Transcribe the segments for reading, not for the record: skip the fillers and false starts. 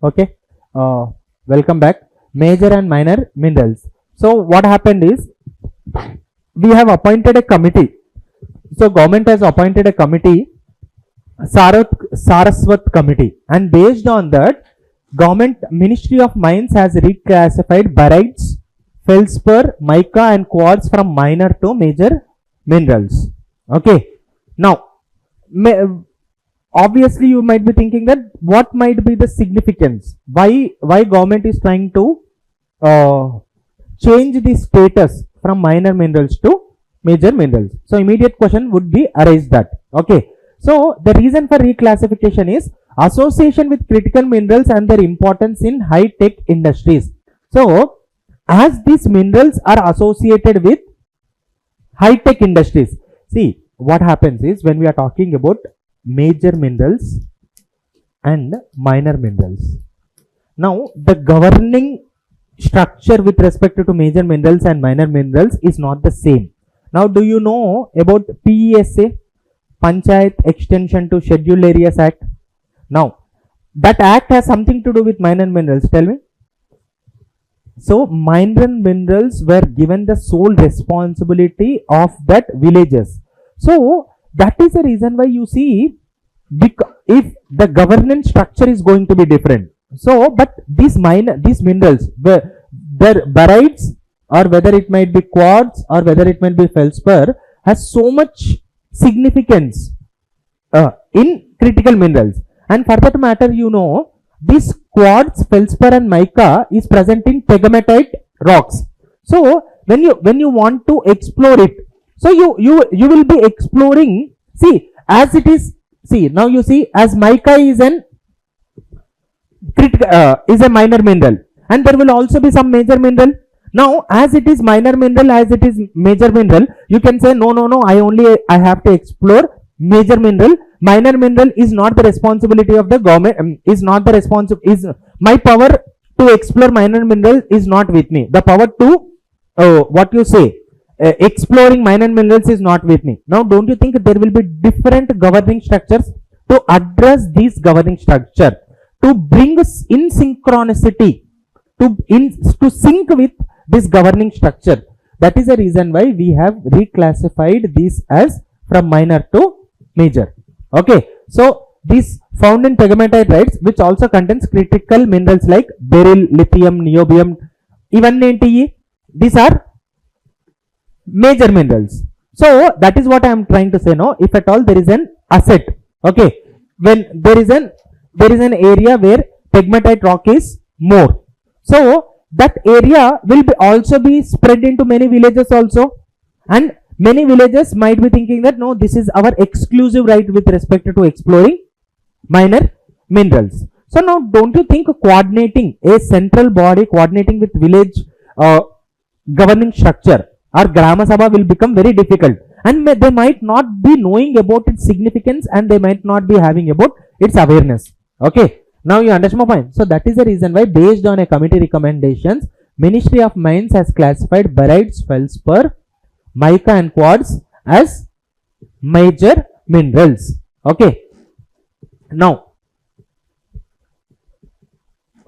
Okay, uh, welcome back. Major and minor minerals. So what happened is we have appointed a committee. So government has appointed a committee, Saraswat committee, and based on that, government Ministry of Mines has reclassified barytes, feldspar, mica, and quartz from minor to major minerals. Okay. Now, obviously you might be thinking that what might be the significance, why government is trying to change the status from minor minerals to major minerals. So immediate question would be arise that. Okay, so the reason for reclassification is association with critical minerals and their importance in high tech industries. So as these minerals are associated with high tech industries, see what happens is when we are talking about major minerals and minor minerals. Now the governing structure with respect to major minerals and minor minerals is not the same. Now do you know about PESA, Panchayat Extension to Scheduled Areas Act? Now that act has something to do with minor minerals, tell me. So minor minerals were given the sole responsibility of that villages. So that is the reason why you see, if the governance structure is going to be different. So, but these minerals, their barytes, or whether it might be quartz or whether it might be feldspar, has so much significance in critical minerals. And for that matter, you know, this quartz, feldspar, and mica is present in pegmatite rocks. So when you want to explore it, so you will be exploring. See, as it is. See, now you see, as mica is an is a minor mineral, and there will also be some major mineral. Now, as it is minor mineral, as it is major mineral, you can say no. I have to explore major mineral. Minor mineral is not the responsibility of the government. Is not the Is my power to explore minor mineral is not with me. The power to what you say. Exploring minor minerals is not with me. Now, don't you think there will be different governing structures to address these governing structure, to bring us in synchronicity, to sync with this governing structure? That is the reason why we have reclassified these as from minor to major. Okay, so this found in pegmatite rights, which also contains critical minerals like beryl, lithium, niobium, even these are major minerals. So that is what I am trying to say. No, if at all there is an asset, okay, when there is an area where pegmatite rock is more, so that area will be also be spread into many villages also, and many villages might be thinking that no, this is our exclusive right with respect to exploring minor minerals. So now don't you think coordinating a central body, coordinating with village governing structure or Grama Sabha will become very difficult, and they might not be knowing about its significance, and they might not be having about its awareness. Okay, now you understand my point. So that is the reason why, based on a committee recommendations, Ministry of Mines has classified barytes, feldspar, mica, and quartz as major minerals. Okay, now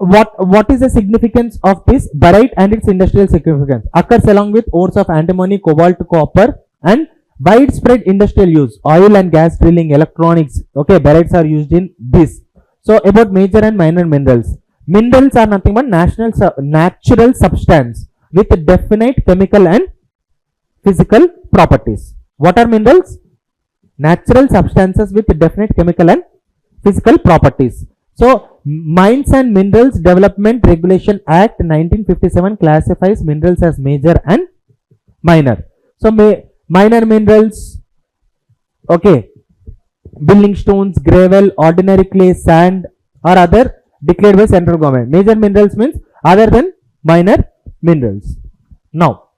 what is the significance of this baryte and its industrial significance? Occurs along with ores of antimony, cobalt, copper, and widespread industrial use, oil and gas drilling, electronics. Okay, barytes are used in this. So about major and minor minerals. Minerals are nothing but natural substance with definite chemical and physical properties. What are minerals? Natural substances with definite chemical and physical properties. So Mines and Minerals Development Regulation Act 1957 classifies minerals as major and minor. So minor minerals, okay, building stones, gravel, ordinary clay, sand, or other declared by central government. Major minerals means other than minor minerals. Now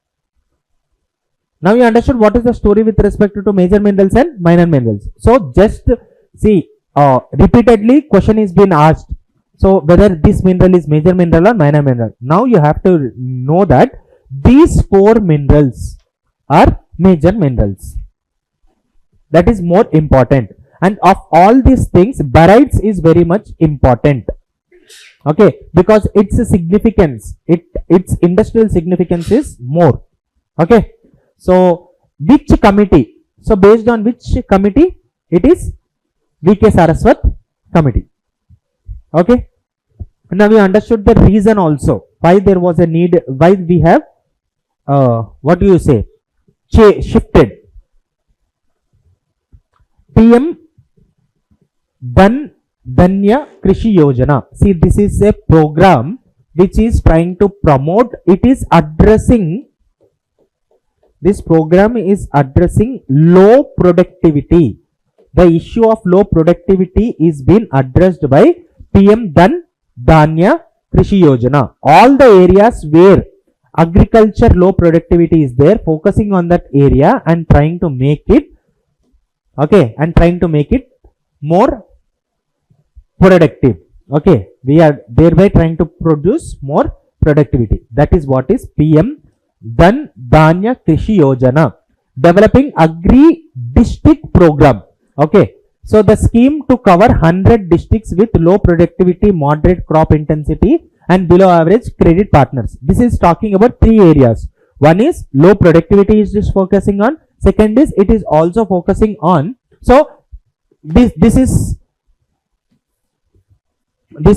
you understood what is the story with respect to major minerals and minor minerals. So just see, repeatedly question is being asked. So whether this mineral is major mineral or minor mineral. Now you have to know that these four minerals are major minerals. That is more important. And of all these things, barytes is very much important. Okay, because its significance, its industrial significance is more. Okay, so which committee, so based on which committee, it is VK Saraswat committee. Okay, now we understood the reason also why there was a need, why we have what do you say, shifted PM Dhan Dhanya Krishi Yojana. See, this is a program which is trying to promote, it is addressing, this program is addressing low productivity. The issue of low productivity is being addressed by PM Dhan Dhanya Krishi Yojana. All the areas where agriculture low productivity is there, focusing on that area and trying to make it, okay, and trying to make it more productive. Okay, we are thereby trying to produce more productivity. That is what is PM Dhan Dhanya Krishi Yojana, developing agri district program. Okay, so the scheme to cover 100 districts with low productivity, moderate crop intensity and below average credit partners. This is talking about three areas. One is low productivity is just focusing on, second is it is also focusing on, so this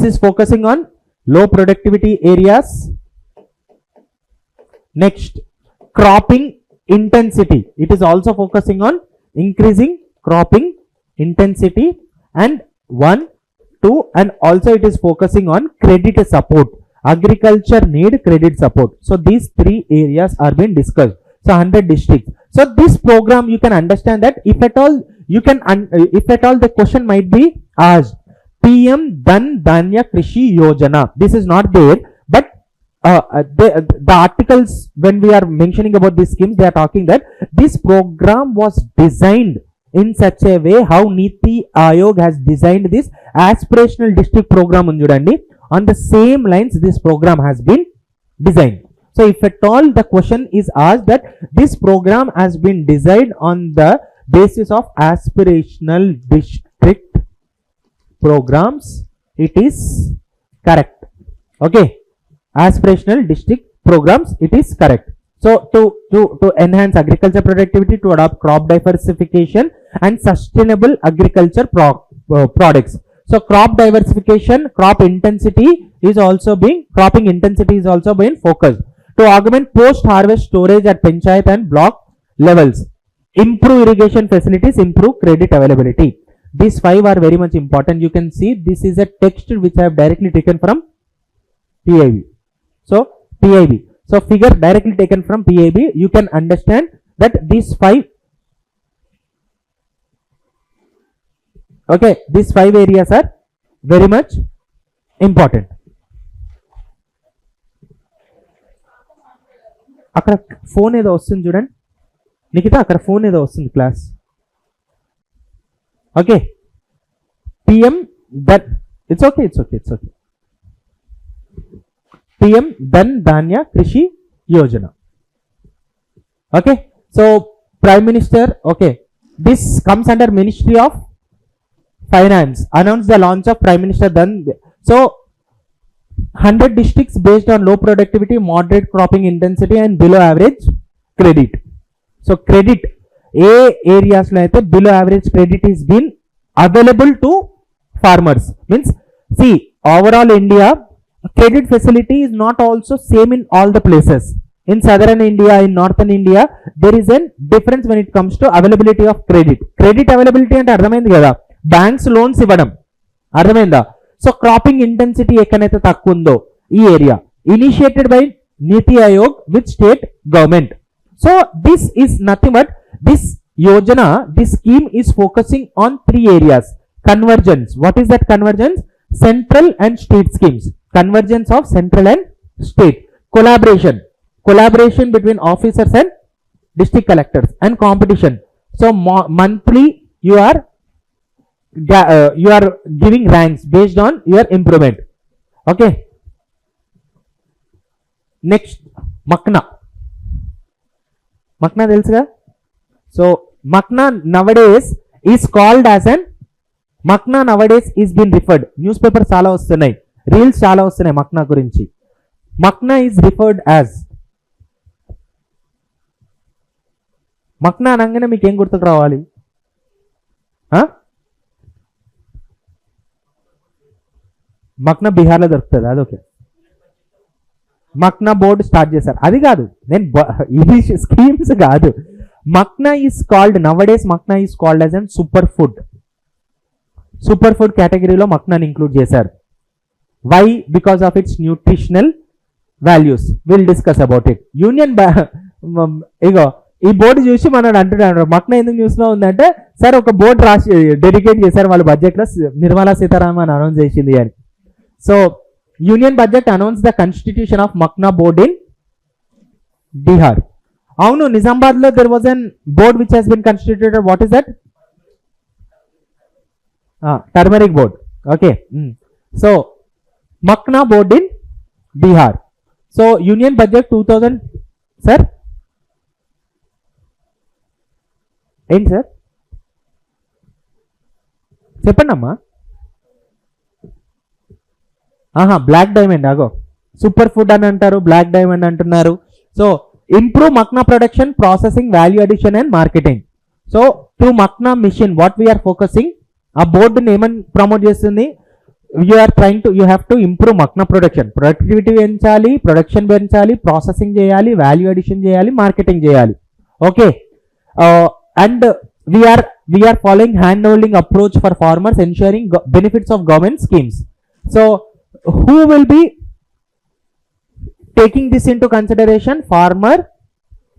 is focusing on low productivity areas. Next, cropping intensity, it is also focusing on increasing cropping intensity, and 1, 2, and also it is focusing on credit support. Agriculture need credit support. So these three areas are being discussed. So 100 districts. So this program, you can understand that if at all you can, if at all the question might be asked, PM Dhan Dhanya Krishi Yojana, this is not there, but the articles when we are mentioning about these schemes, they are talking that this program was designed in such a way how Niti Aayog has designed this aspirational district program unjudandi. On the same lines, this program has been designed. So if at all the question is asked that this program has been designed on the basis of aspirational district programs, it is correct. Okay, aspirational district programs, it is correct. So to enhance agriculture productivity, to adopt crop diversification and sustainable agriculture products. So crop diversification, cropping intensity is also being focused. To augment post-harvest storage at panchayat and block levels, improve irrigation facilities, improve credit availability. These 5 are very much important. You can see this is a text which I have directly taken from PIB. So PIB. So figure directly taken from PIB. You can understand that these 5, okay, these 5 areas are very much important. అక్కడ phone ఏదో వస్తుంది చూడండి నిఖిత, అక్కడ phone ఏదో వస్తుంది class. Okay, PM Dhan, it's okay. PM Dhan Dhanya Krishi Yojana. Okay, so Prime Minister, okay, this comes under Ministry of Finance, announced the launch of Prime Minister Dhan. So 100 districts based on low productivity, moderate cropping intensity and below average credit. So credit, a areas lo aithe below average credit is been available to farmers. Means see, overall India credit facility is not also same in all the places. In southern India, in northern India, there is a difference when it comes to availability of credit. Credit availability ante ardhamaindi kada, banks loans ivvadam, ardhamainda. So cropping intensity ekkanaithe takkundo ee area, initiated by Niti Aayog with state government. So this is nothing but this yojana, this scheme is focusing on 3 areas. Convergence, what is that convergence? Central and state schemes, convergence of central and state. Collaboration between officers and district collectors, and competition. So monthly you are giving ranks based on your improvement. Okay, next, Makna తెలుసుగా. So Makna nowadays is called as an, Makna nowadays is been referred, newspapers చాలా వస్తున్నాయి, reels చాలా వస్తున్నాయి మక్నా గురించి. Makhana is referred as, makhana అనగానే మీకు ఏం గుర్తుకు రావాలి? మక్నా బీహార్లో దొరుకుతుంది, అదొకే. మక్నా బోర్డు స్టార్ట్ చేశారు, అది కాదు, నేను ఇది స్కీమ్స్ కాదు. Makhana is called nowadays, makhana is called as an super food. Super food కేటగిరీలో మక్నాని ఇంక్లూడ్ చేశారు. Why? Because of its nutritional values. Will discuss about it. యూనియన్ ఇగో ఈ బోర్డు చూసి మనం అంటున్నాడు మక్నా ఎందుకు న్యూస్లో ఉందంటే, సార్ ఒక బోర్డు రాసి డెడికేట్ చేశారు వాళ్ళ బడ్జెట్లో, నిర్మలా సీతారామన్ అనౌన్స్ చేసింది అని. So union budget announce the constitution of makhana board in Bihar. అవును, నిజామాబాద్ లో there was an board which has been constituted. What is that? Turmeric board. Okay, so makhana board in Bihar. So union budget 2000. Sir ఏంటి sir చెప్పండి అమ్మా. Black diamond, అగో super food అని అంటారు, black diamond అంటున్నారు. So improve makhana production, processing, value addition and marketing. So through makhana mission what we are focusing, ఆ బోర్డుని ఏమని ప్రమోట్ చేస్తుంది? You have to improve makhana production, productivity పెంచాలి, ప్రొడక్షన్ పెంచాలి, ప్రాసెసింగ్ చేయాలి, వాల్యూ అడిషన్ చేయాలి, మార్కెటింగ్ చేయాలి. Okay, and we're following hand holding approach for farmers, ensuring benefits of government schemes. So who will be taking this into consideration? Farmer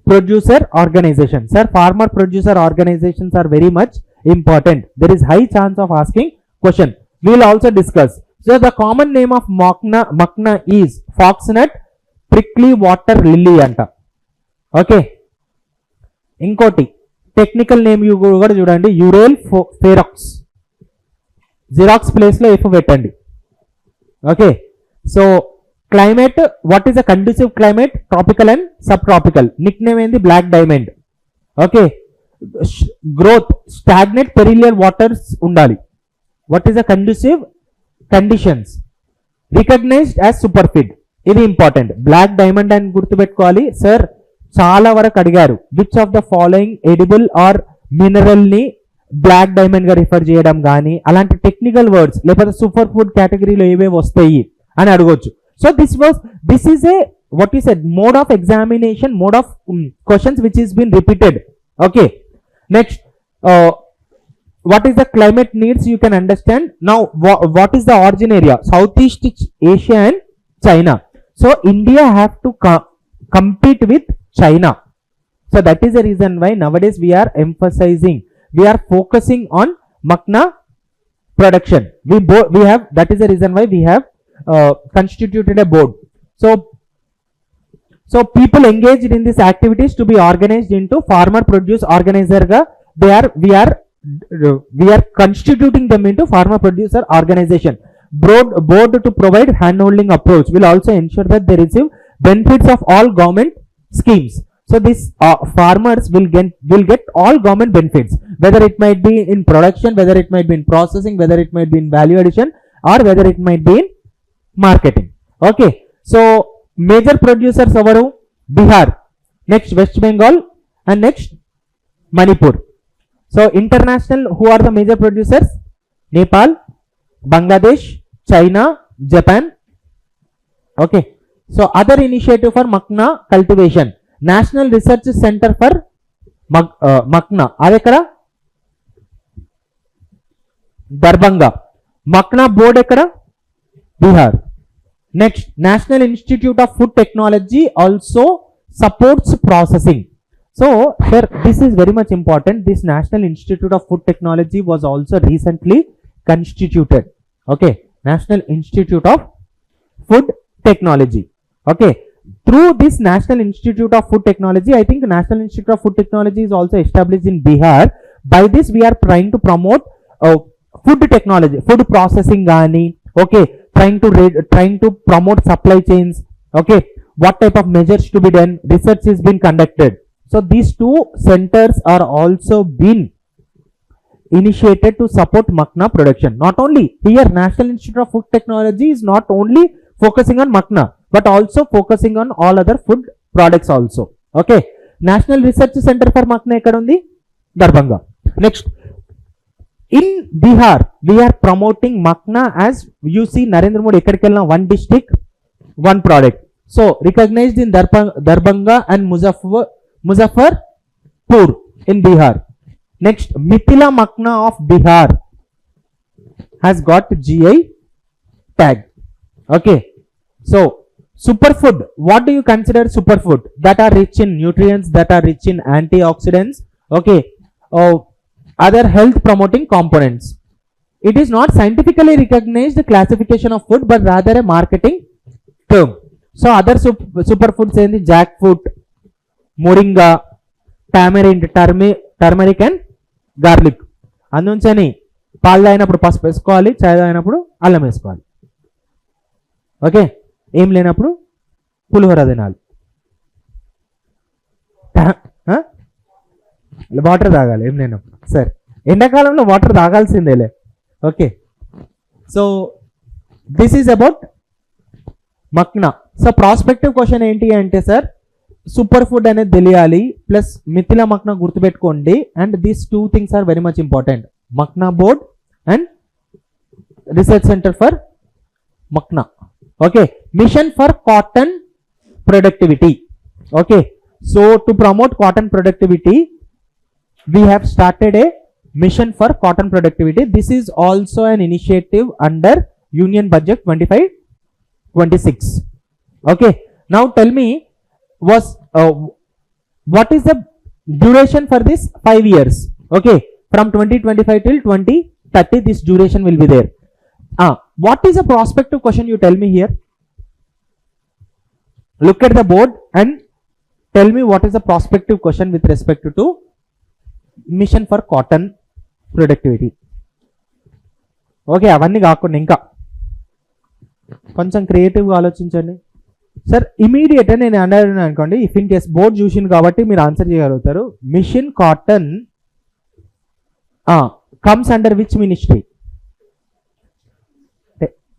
producer organization. Sir, farmer producer organizations are very much important. There is high chance of asking question. We will also discuss. So the common name of machna is foxnut, prickly water lily anta. Okay, inkoti technical name you kuda chudandi, ural ferox. Xerox place lo if vettandi. Okay, so climate, what is a conducive climate? Tropical and subtropical. Nickname in the black diamond. Okay, growth, stagnant perennial waters undali. What is a conducive conditions? Recognized as superfeed. ఇది important. Black diamond అని గుర్తుపెట్టుకోవాలి. Sir చాలా వరకు అడిగారు, which of the following edible or mineral ని black diamond గా refer చేయడం కానీ అలాంటి టెక్నికల్ వర్డ్స్, లేకపోతే సూపర్ ఫుడ్ కేటగిరీలో ఏవే వస్తాయి అని అడగొచ్చు. So this is a what is a mode of examination, mode of questions which is been repeated. Okay, next, what is the climate needs? You can understand. Now what is the origin area? Southeast Asia and China. So India have to compete with China. So that is the reason why nowadays we are emphasizing, we are focusing on machna production. We have, that is the reason why we have constituted a board. So people engaged in these activities to be organized into farmer produce organizer ga, we are constituting them into farmer producer organization. Board to provide hand holding approach will also ensure that they receive benefits of all government schemes. So these farmers will get all government benefits, whether it might be in production, whether it might be in processing, whether it might be in value addition, or whether it might be in marketing. Okay, so major producers avaru Bihar, next West Bengal, and next Manipur. So international, who are the major producers? Nepal, Bangladesh, China, Japan. Okay, so other initiative for machna cultivation, National Research Center for machna, adi ekkada Darbhanga. Machna board ekkada Bihar. Next, National Institute of Food Technology also supports processing. So sir, this is very much important. This National Institute of Food Technology was also recently constituted. Okay, National Institute of Food Technology. Okay, through this National Institute of Food Technology, I think National Institute of Food Technology is also established in Bihar. By this we are trying to promote food technology, food processing gaani. Okay, trying to promote supply chains. Okay, what type of measures to be done, research is being conducted. So these two centers are also been initiated to support makna production. Not only here, National Institute of Food Technology is not only focusing on makna but also focusing on all other food products also. Okay, National Research Center for Makna ekkada undi? Darbhanga. Next, in Bihar we are promoting makna as you see Narendra Modi ekkadiki velna one district one product. So recognized in Darbhanga and Muzaffarpur in Bihar. Next, Mithila Makna of Bihar has got GI tag. Okay, so superfood, what do you consider superfood? That are rich in nutrients, that are rich in antioxidants, okay, other health promoting components. It is not scientifically recognized classification of food but rather a marketing term. So other superfoods are jackfruit, moringa, tamarind, turmeric and garlic. అందుంచని పాలు తాగినప్పుడు పసుపు వేసుకోవాలి, చాయ్ తాగినప్పుడు అల్లం వేసుకోవాలి. Okay, ఏం లేనప్పుడు పులిహోర తినాలి, వాటర్ తాగాలి ఏం లేనప్పుడు. సరే, ఎండాకాలంలో వాటర్ తాగాల్సిందేలే. Okay, so this is about makhana. So prospective question ఏంటి అంటే సార్, సూపర్ ఫుడ్ అనేది తెలియాలి ప్లస్ మిథిలా మక్నా గుర్తుపెట్టుకోండి. And these two things are very much important, makhana board and research centre for makhana. Okay, mission for cotton productivity. Okay, so to promote cotton productivity we have started a mission for cotton productivity. This is also an initiative under Union Budget 25-26. Okay, now tell me, what is the duration for this 5 years? Okay, from 2025 till 2030 this duration will be there. What is a prospective question, you tell me here. Look at the board and tell me what is the prospective question with respect to machine for cotton productivity. Okay, అవన్నీ కాకుండా ఇంకా కొంచెం క్రియేటివ్గా ఆలోచించండి. Sir immediate నేను అన్నాను అనుకోండి, if in case board చూసింది కాబట్టి మీరు ఆన్సర్ చేయగలుగుతారు. Mission cotton comes under which ministry?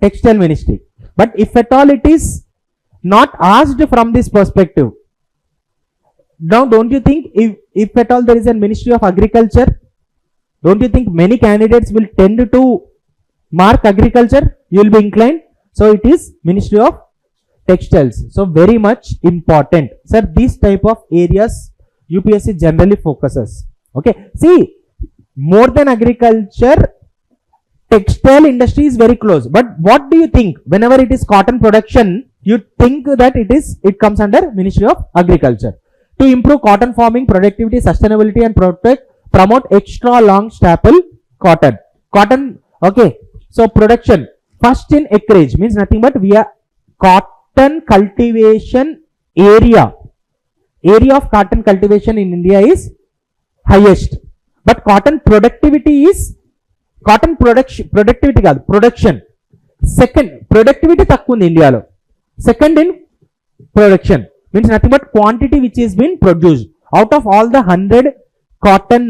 Textile ministry. But if at all it is not asked from this perspective, now don't you think if at all there is a Ministry of Agriculture, don't you think many candidates will tend to mark agriculture? You will be inclined. So it is Ministry of Textiles. So very much important, sir. These type of areas UPSC generally focuses. Okay, see, more than agriculture, textile industry is very close. But what do you think whenever it is cotton production, you think that it comes under Ministry of Agriculture. To improve cotton farming productivity, sustainability and promote extra long staple cotton. Okay, so production first in acreage means nothing but we are cotton cultivation area of cotton cultivation in India is highest, but cotton productivity is productivity కాదు, production second. Productivity తక్కువ ఉంది ఇండియాలో, second in production means nothing but quantity which is been produced out of all the 100 cotton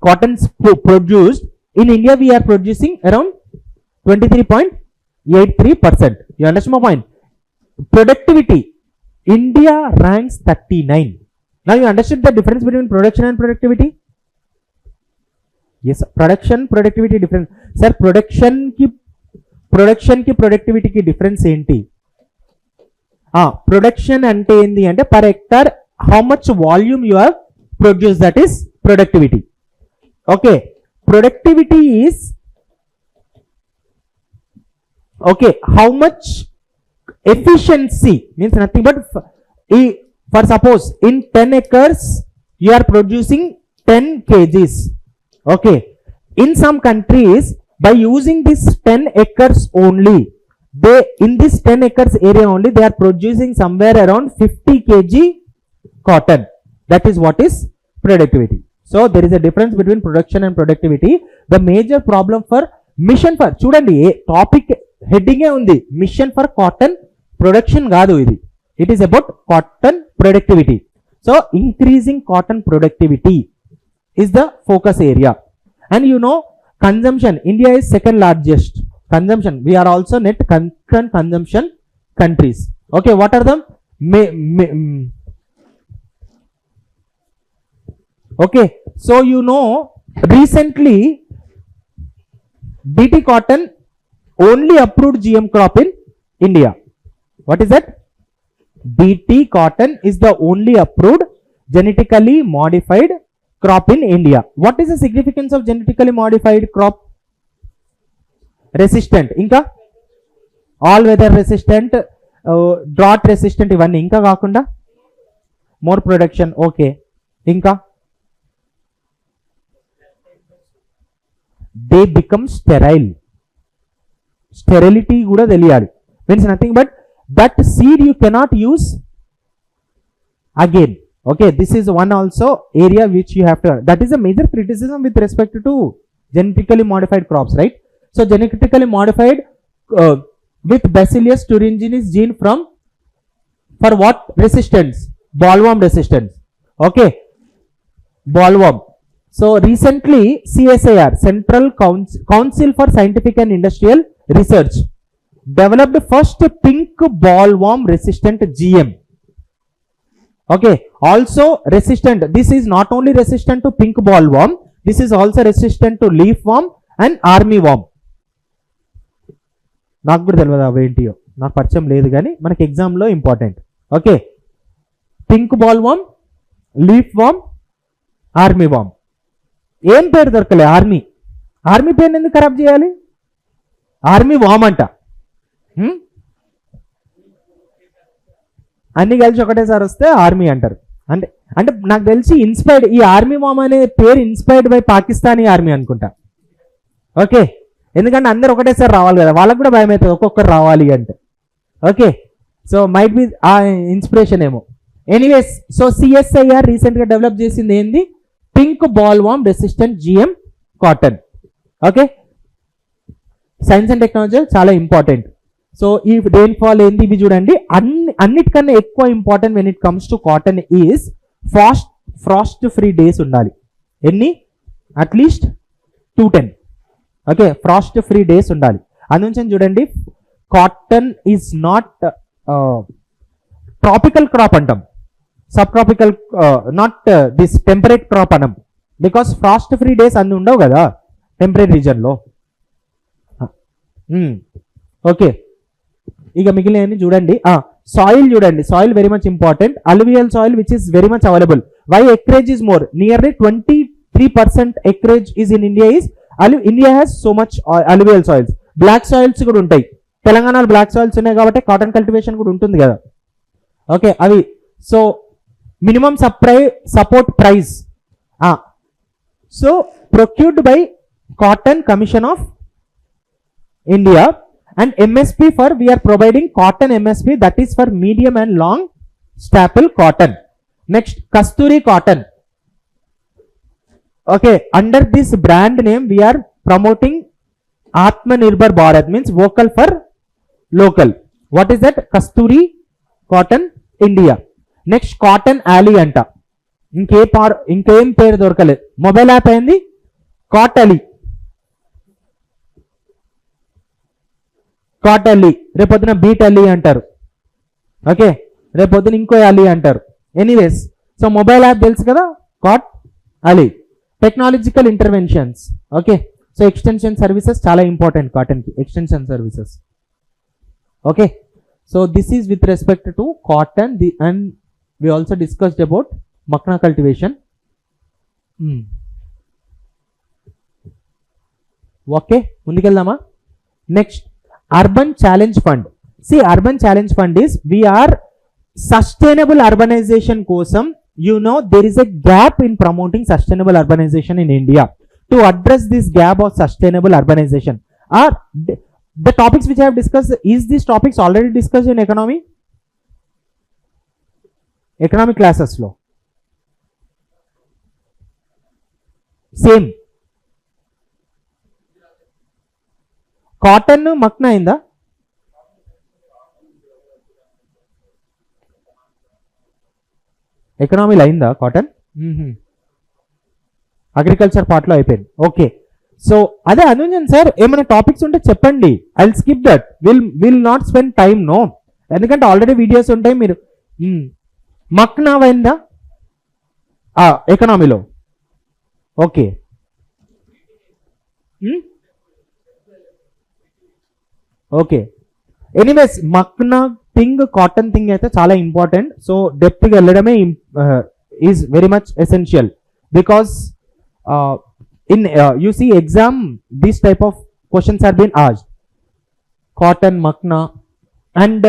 cottons produced in India. We are producing around 23.83%. You understand my point? Productivity, India ranks 39. Now you understood the difference between production and productivity? Yes, production productivity difference. Sir, production ki productivity ki difference enti? Production ante endi ante per hectare how much volume you have produced, that is productivity. Okay, productivity is okay how much efficiency means nothing but for suppose in 10 acres you are producing 10 kgs. Okay, in some countries by using this 10 acres only, they in this 10 acres area only they are producing somewhere around 50 kg cotton. That is what is productivity. So there is a difference between production and productivity. The major problem for mission for chudandi topic heading e undi, mission for cotton production gaadu idi, it is about cotton productivity. So increasing cotton productivity is the focus area. And you know, consumption, India is second largest consumption. We are also net concurrent consumption countries. Okay, what are them? Okay, so you know, recently BT cotton only approved GM crop in India. What is that? BT cotton is the only approved genetically modified crop in India. What is the significance of genetically modified crop? Resistant, inka all weather resistant, drought resistant, ivanni inka kaakunda more production. Okay, inka they become sterile. Sterility kuda teliyali, means nothing but that seed you cannot use again. Okay, this is one also area which you have to, that is a major criticism with respect to genetically modified crops, right? So genetically modified with Bacillus thuringiensis gene from, for what resistance? Bollworm resistance. Okay, bollworm. So recently CSIR, Central Council for Scientific and Industrial Research, developed first pink bollworm resistant GM. Okay, also resistant, this is not only resistant to pink bollworm, this is also resistant to leaf worm and army worm. నాకు కూడా తెలియదు అవి ఏంటియో, నాకు పరిచయం లేదు, కానీ మనకి ఎగ్జామ్లో ఇంపార్టెంట్. ఓకే, పింక్ బాల్ వామ్, లీఫ్ వామ్, ఆర్మీ వామ్. ఏం పేరు దొరకలే ఆర్మీ. ఆర్మీ పేరుని ఎందుకు ఖరాబ్ చేయాలి? ఆర్మీ వామ్ అంట. అన్ని కలిసి ఒకటేసారి వస్తే ఆర్మీ అంటారు. అంటే అంటే నాకు తెలిసి ఇన్స్పైర్డ్, ఈ ఆర్మీ వామ్ అనే పేరు ఇన్స్పైర్డ్ బై పాకిస్తానీ ఆర్మీ అనుకుంటా. ఓకే, ఎందుకంటే అందరు ఒకటేసారి రావాలి కదా, వాళ్ళకు కూడా భయం అవుతుంది ఒక్కొక్కరు రావాలి అంటే. Okay, so might be uh inspiration ఏమో. ఎనీవేస్, సో సిఎస్ఐఆర్ రీసెంట్గా డెవలప్ చేసింది ఏంది? Pink bollworm resistant GM cotton. Okay, science and technology చాలా ఇంపార్టెంట్. సో ఈ రెయిన్ఫాల్ ఏంది ఇవి చూడండి. అన్నిటికన్నా ఎక్కువ important when it comes to cotton is frost free days ఉండాలి. ఎన్ని? At least 210. Okay, frost free days ఉండాలి. అందుకని చూడండి, cotton is not tropical crop అంటాం, sub tropical, not this temperate crop అనం, బికాస్ ఫ్రాస్ట్ ఫ్రీ డేస్ అన్ని ఉండవు కదా టెంపరేట్ రీజన్లో. ఓకే, ఇక మిగిలినవి చూడండి. సాయిల్ చూడండి, soil very much important. Alluvial soil which is very much available. Why acreage is more? Nearly 23% acreage is in India. Is India has so much alluvial soils. Black soils కూడా ఉంటాయి. తెలంగాణలో black soils ఉన్నాయి కాబట్టి cotton cultivation కూడా ఉంటుంది కదా. Okay, అవి. So minimum support price, so procured by cotton commission of India. And MSP for, we are providing cotton MSP, that is for medium and long staple cotton. Next, Kasturi cotton. Okay, under this brand name we are promoting Atmanirbhar Bharat, means vocal for local. What is that? Kasturi cotton India. Next, Cotton Alley anta. ఇంకేం పేరు దొరకలేదు. Mobile app అయింది కాటలీ. Cot అల్లీ, రేపొద్దున beat అల్లీ అంటారు. Okay, రేపొద్దున ఇంకో అల్లీ అంటారు. Anyways, so mobile app తెలుసు కదా, Cott Ally. Technological interventions. Okay, so extension services చాలా ఇంపార్టెంట్ కాటన్కి, extension services. Okay, so this is with respect to cotton. And we also discussed about makhana cultivation. Okay, ముందుకెళ్దామా? Next, Urban Challenge Fund. See, Urban Challenge Fund is, we are sustainable urbanization kosam, you know, there is a gap in promoting sustainable urbanization in India. To address this gap of sustainable urbanization, are the topics which I have discussed, is these topics already discussed in economic classes lo? Same. Cotton makhana అయిందా? ఎకనామీలో అయిందా cotton? Agriculture పార్ట్లో అయిపోయింది. Okay, so అదే అనుంజన్ sir ఏమైనా topics ఉంటే చెప్పండి, I will skip that, will not spend time no, ఎందుకంటే already videos ఉంటాయి. మీరు మక్నా అయిందా ఎకనామీలో? Okay, okay, anyways makhana thing, cotton thing అయితే చాలా ఇంపార్టెంట్. సో డెప్త్గా వెళ్ళడమే is very much essential, because in you see exam this type of questions are being asked, cotton, makna, and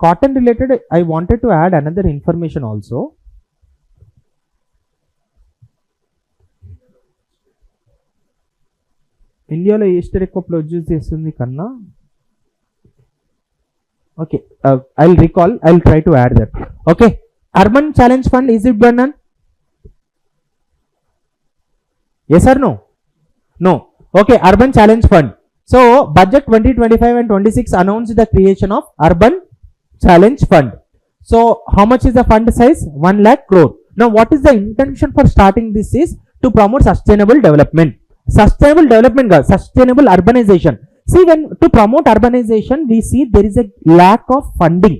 cotton related I wanted to add another information also. ఇండియాలో Easter ఎక్కువ produce చేస్తుంది కన్నా, okay, I will recall, I will try to add that. Okay, urban challenge fund, is it done? Yes or no? No. Okay, Urban Challenge Fund. So, Budget 2025 and 26 announced the creation of Urban Challenge Fund. So, how much is the fund size? 1 lakh crore. Now, what is the intention for starting this is to promote sustainable development. Sustainable development, guys, sustainable urbanization. See, when to promote urbanization, we see there is a lack of funding.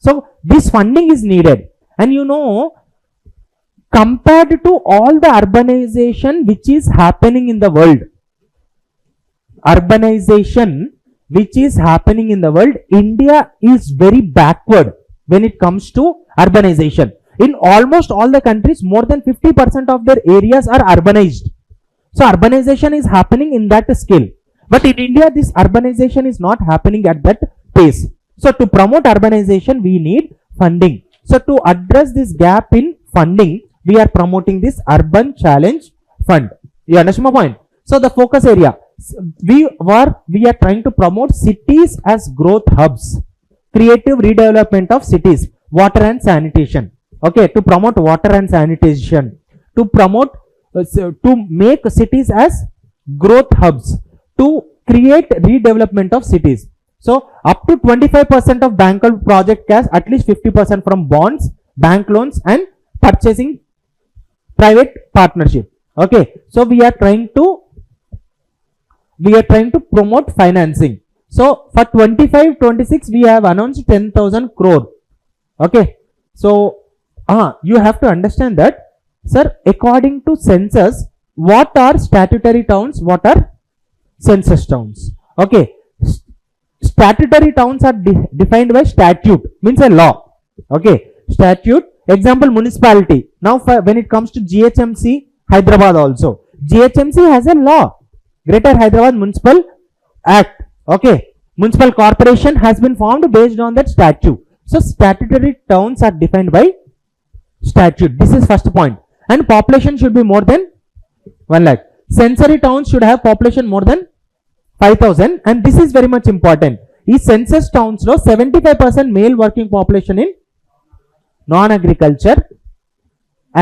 So, this funding is needed. And you know, compared to all the urbanization which is happening in the world, India is very backward when it comes to urbanization. In almost all the countries, more than 50% of their areas are urbanized. So urbanization is happening in that scale. But in India, this urbanization is not happening at that pace. So to promote urbanization, we need funding. So to address this gap in funding, we are promoting this Urban Challenge Fund. You understand my point? So the focus area, we are trying to promote cities as growth hubs, creative redevelopment of cities, water and sanitation. Okay, to promote water and sanitation, to promote to make cities as growth hubs, to create redevelopment of cities. So up to 25% of bankable project cash, at least 50% from bonds, bank loans and purchasing private partnership. Okay, so we are trying to promote financing. So for 25-26 we have announced 10,000 crore. Okay, so you have to understand that, sir, according to census, what are statutory towns, what are census towns? Okay, statutory towns are defined by statute, means a law. Okay, statute. Example, municipality. Now when it comes to GHMC, Hyderabad also, GHMC has a law, Greater Hyderabad Municipal Act. Okay, municipal corporation has been formed based on that statute. So statutory towns are defined by statute. This is first point. And population should be more than 1 lakh. Censory towns should have population more than 5,000, and this is very much important. Ee census towns lo 75% male working population in non-agriculture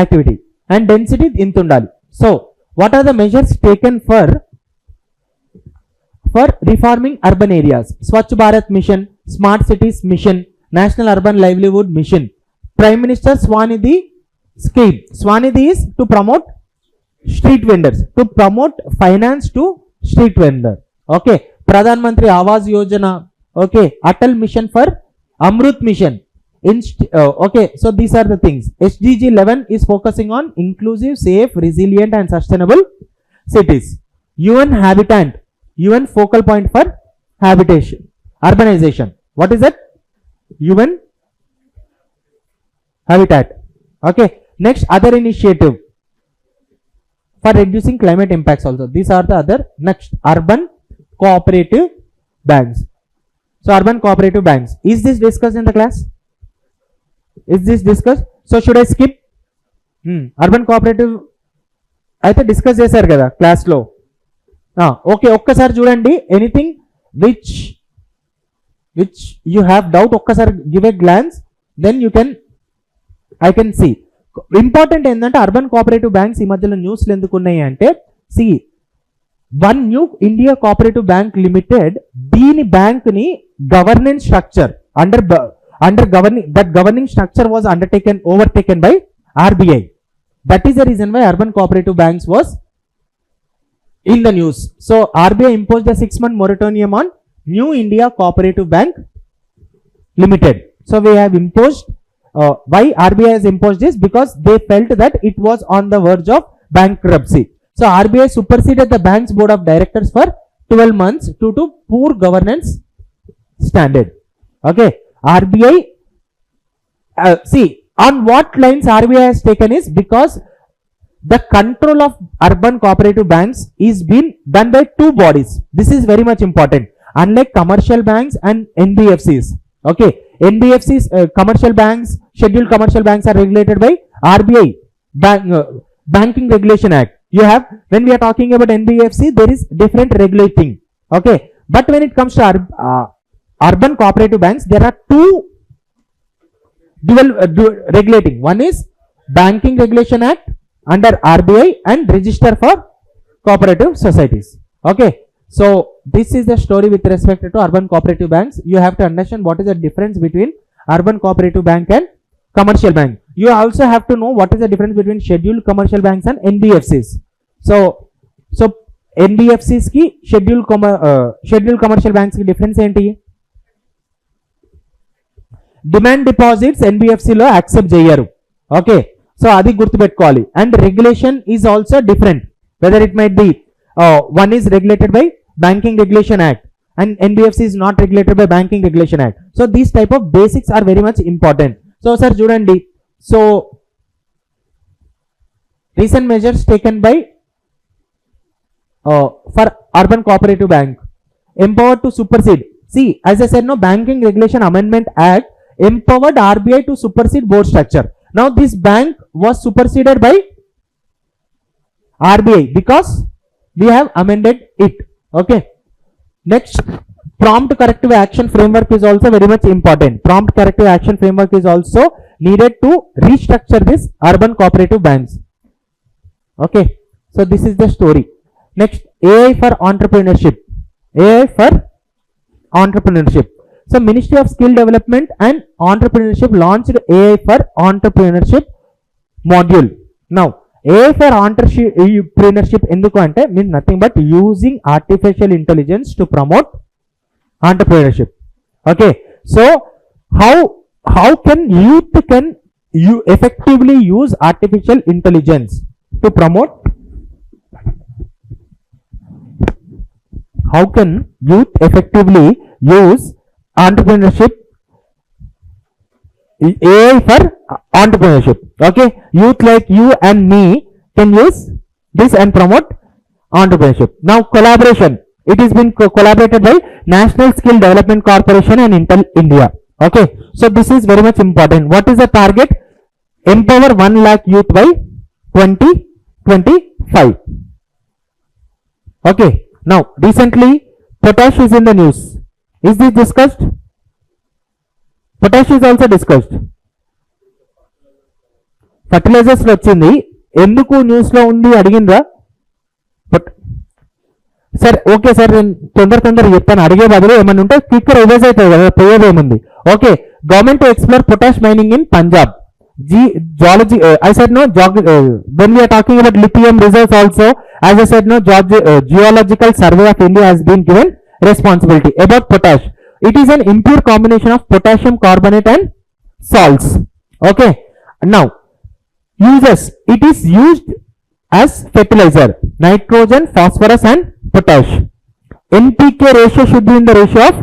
activity and density in Tundali. So what are the measures taken for reforming urban areas? Swachh Bharat Mission, Smart Cities Mission, National Urban Livelihood Mission, Prime Minister Swanidhi scheme. Swanidhi is to promote street vendors, to promote finance to street vendor. Okay, Pradhan Mantri Awas Yojana. Okay, Atal Mission for Amrut Mission. Okay, so these are the things. SDG 11 is focusing on inclusive, safe, resilient and sustainable cities. UN Habitat, UN focal point for habitation, urbanization. What is that? UN Habitat. Okay, next, other initiative for reducing climate impacts also. These are the other. Next, urban cooperative banks. So urban cooperative banks, is this discussed in the class? Is this discussed? So should I skip? Urban cooperative అయితే discuss చేశారు కదా class లో. Okay, ఒక్కసారి చూడండి, anything which you have doubt ఒక్కసారి give a glance, then you can I can see. Important ఏంటంటే urban cooperative banks ఈ మధ్యలో న్యూస్లు ఎందుకు ఉన్నాయి అంటే, see one New India cooperative bank limited, దీని బ్యాంక్ ని governance structure under governing structure was overtaken by RBI. That is the reason why urban cooperative banks was in the news. So RBI imposed a 6-month moratorium on New India Cooperative Bank Limited. So we have imposed, why RBI has imposed this? Because they felt that it was on the verge of bankruptcy. So RBI superseded the bank's board of directors for 12 months due to poor governance standard. Okay, RBI, see on what lines RBI has taken is because the control of urban cooperative banks is being done by two bodies. This is very much important. Unlike commercial banks and NBFCs, okay, NBFCs, commercial banks, scheduled commercial banks are regulated by RBI, Banking Regulation Act. You have, when we are talking about NBFC, there is different regulating, okay, but when it comes to urban cooperative banks, there are two dual regulating. One is Banking Regulation Act under RBI and Register for Cooperative Societies. Okay, so this is the story with respect to urban cooperative banks. You have to understand what is the difference between urban cooperative bank and commercial bank. You also have to know what is the difference between scheduled commercial banks and NBFCs. So NBFCs ki scheduled commercial banks ki difference enti? Demand deposits NBFC lo accept cheyaru. Okay, so adi gurtu pettukovali. And regulation is also different, whether it might be one is regulated by Banking Regulation Act and NBFC is not regulated by Banking Regulation Act. So these type of basics are very much important. So sir chudandi, so recent measures taken by for urban cooperative bank, empowered to supersede. See, as I said, no, Banking Regulation Amendment Act empowered RBI to supersede board structure. Now this bank was superseded by RBI because we have amended it. Okay, next, prompt corrective action framework is also very much important. Prompt corrective action framework is also needed to restructure this urban cooperative banks. Okay, so this is the story. Next, AI for entrepreneurship. AI for entrepreneurship. So Ministry of Skill Development and Entrepreneurship launched AI for entrepreneurship module. Now AI for entrepreneurship enduku ante means nothing but using artificial intelligence to promote entrepreneurship. Okay, so how can youth you effectively use artificial intelligence to promote? How can youth effectively use entrepreneurship, AI for entrepreneurship? Okay, youth like you and me can use this and promote entrepreneurship. Now collaboration, it has been collaborated by National Skill Development Corporation and Intel India. Okay, so this is very much important. What is the target? Empower 1 lakh youth by 2025. Okay, now recently potash is in the news. Is this discussed? Potash is also discussed. Fertilizers వచ్చింది, ఎందుకు news లో ఉంది అడిగిండ్రా? Sir okay sir, నేను తొందర చెప్తాను, అడిగే బదులు ఏమన్నా ఉంటే క్విక్ రివైజ్ అవుతుంది కదా, పోయేదేముంది. Okay, government to explore potash mining in Punjab. Geology, I said no, when we are talking about lithium reserves also, as I said no, Geological Survey of India has been given responsibility about potash. It is an impure combination of potassium carbonate and salts. Okay, now uses, it is used as fertilizer, nitrogen, phosphorus and potash. NPK ratio should be in the ratio of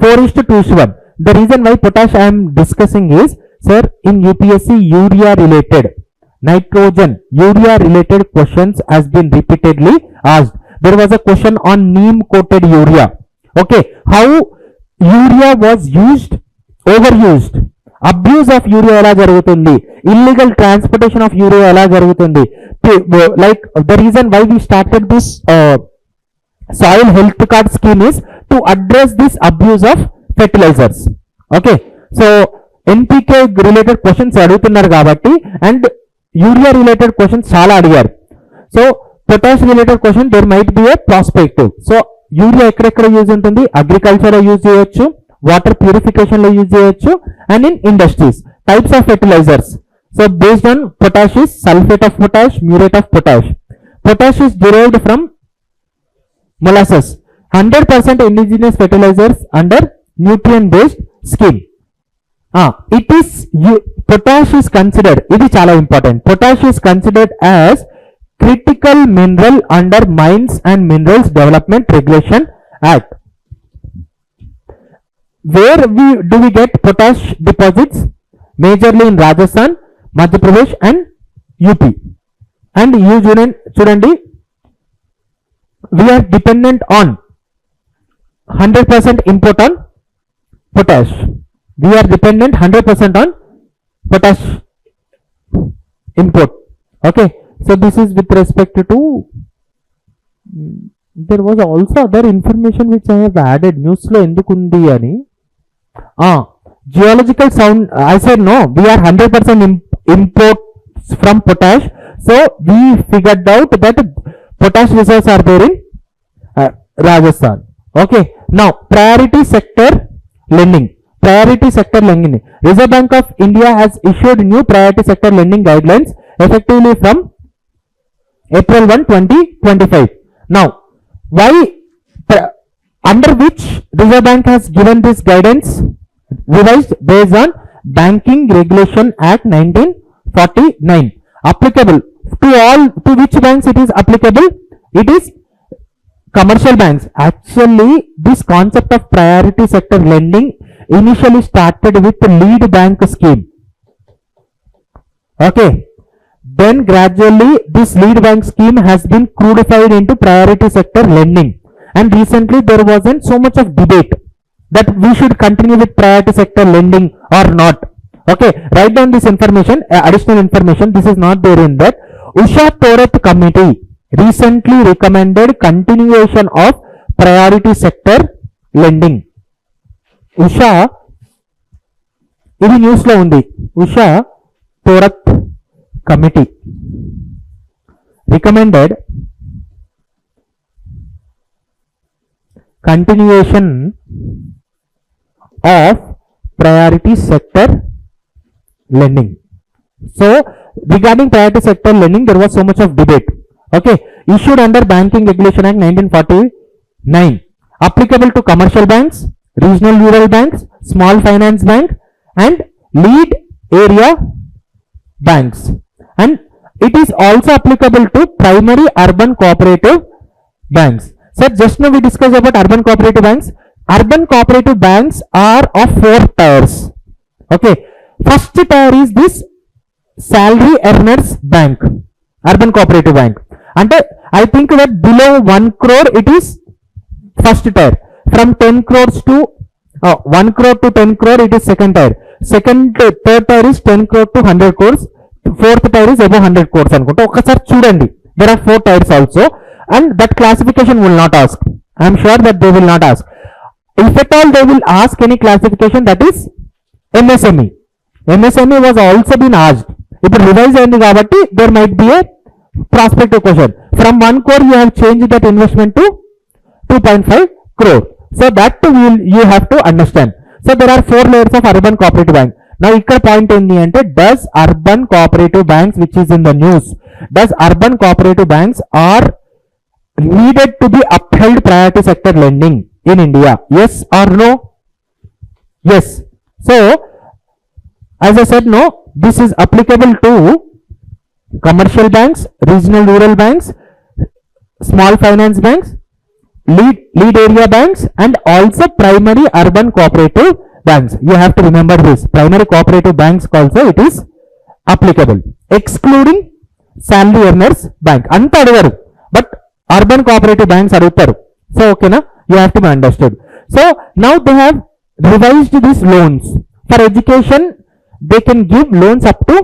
4:2:1. The reason why potash I am discussing is, sir, in UPSC urea related, nitrogen, urea related questions has been repeatedly asked. There was a question on neem coated urea. Okay, how urea was used, overused, abuse of urea ela jarugutundi, illegal transportation of urea ela jarugutundi. Like the reason why we started this soil health card scheme is to address this abuse of fertilizers. Okay, so NPK related questions అడుగుతున్నారు కాబట్టి, and urea related questions చాలా అడిగారు. So potash related question there might be a prospective. So urea ఎక్కడెక్కడ use ఉంటుంది? Agriculture లో use చేయొచ్చు, water purification లో use చేయొచ్చు, and in industries. Types of fertilizers, So based on potash is sulfate of potash, muriate of potash. Potash is derived from molasses. 100% indigenous fertilizers under nutrient based scheme. It is potash is considered, it is chala important. Potash is considered as critical mineral under Mines and Minerals Development Regulation Act. Where do we get potash deposits? Majorly in Rajasthan, Madhya Pradesh and UP. And Chudandi, we are dependent on 100% import on potash. We are dependent 100% on potash import. Okay, so this is with respect to. There was also other information which I have added. News lo endukundi ani. Geological sound. I said no. We are 100% imports from potash. So we figured out that potash reserves are there in Rajasthan. Okay. Now priority sector lending. Priority sector lending. Reserve Bank of India has issued new priority sector lending guidelines effectively from April 1, 2025. Now, why, under which Reserve Bank has given this guidance? Revised based on Banking Regulation Act 1949. Applicable to which banks it is applicable? It is commercial banks. Actually, this concept of priority sector lending initially started with the lead bank scheme. Okay. Then gradually this lead bank scheme has been codified into priority sector lending. And recently there wasn't so much of debate that we should continue with priority sector lending or not. Okay. Write down this information, additional information. This is not there in that. Usha Torat Committee recently recommended continuation of priority sector lending. Usha, ఇది news లో ఉంది. Usha Thorat committee recommended continuation of priority sector lending. So regarding priority sector lending, there was so much of debate. Okay, issued under Banking Regulation Act 1949, applicable to commercial banks, regional rural banks, small finance bank and lead area banks, and it is also applicable to primary urban cooperative banks. So just now we discussed about urban cooperative banks. Urban cooperative banks are of 4 tiers. Okay, first tier is this salary earners bank, urban cooperative bank, and I think that below 1 crore it is first tier. From 10 crores to 1 crore to 10 crore it is second tier. Third tier is 10 crore to 100 crores. Fourth tier is above 100 crores అనుకుంటా. ఒకసారి చూడండి, there are 4 tiers also, and that classification will not ask. I am sure that they will not ask. If at all they will ask any classification, that is MSME. MSME was also been asked. ఇప్పుడు revise అయింది కాబట్టి there might be a prospective question. From 1 crore you have changed that investment to 2.5 crore. So that you have to understand. So there are 4 layers of urban cooperative bank. Now ikkada point endi ante, does urban cooperative banks, which is in the news, does urban cooperative banks are needed to be upheld priority sector lending in India? Yes or no? Yes. So as I said, no, this is applicable to commercial banks, regional rural banks, small finance banks, lead area banks and also primary urban cooperative banks. You have to remember this. Primary cooperative banks also it is applicable, excluding salary earners bank. Anta adagaru, but urban cooperative banks adugutaru. So okay na, you have to be understood. So now they have revised these loans. For education they can give loans up to